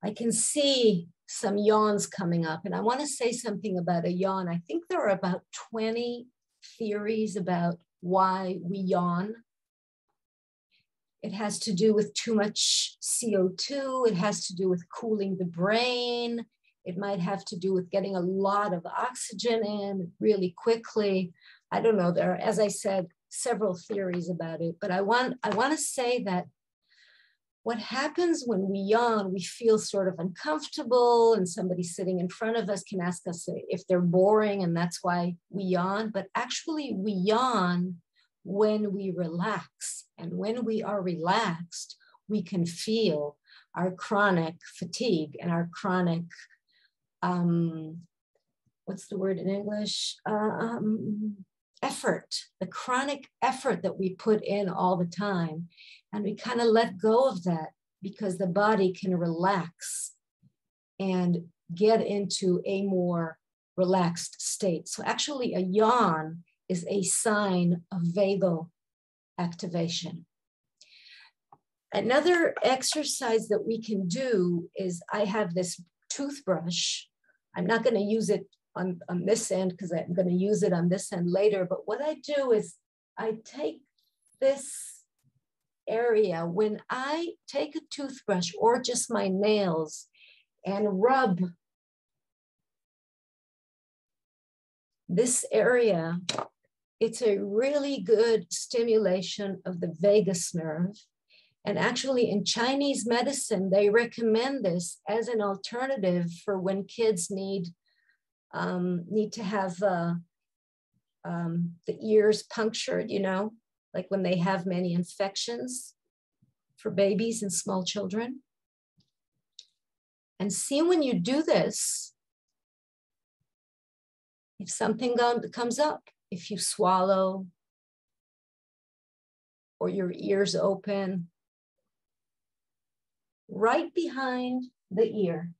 I can see some yawns coming up, and I want to say something about a yawn. I think there are about 20 theories about why we yawn. It has to do with too much CO2. It has to do with cooling the brain. It might have to do with getting a lot of oxygen in really quickly. I don't know. There are, as I said, several theories about it, but I want to say that what happens when we yawn, we feel sort of uncomfortable, and somebody sitting in front of us can ask us if they're boring, and that's why we yawn. But actually, we yawn when we relax. And when we are relaxed, we can feel our chronic fatigue and our chronic, what's the word in English? Effort, the chronic effort that we put in all the time. And we kind of let go of that because the body can relax and get into a more relaxed state. So actually a yawn is a sign of vagal activation. Another exercise that we can do is, I have this toothbrush. I'm not going to use it on this end because I'm going to use it on this end later. But what I do is I take this area, when I take a toothbrush or just my nails and rub this area, it's a really good stimulation of the vagus nerve. And actually in Chinese medicine, they recommend this as an alternative for when kids need to have the ears punctured, you know, like when they have many infections for babies and small children. And see, when you do this, if something comes up, if you swallow or your ears open, right behind the ear,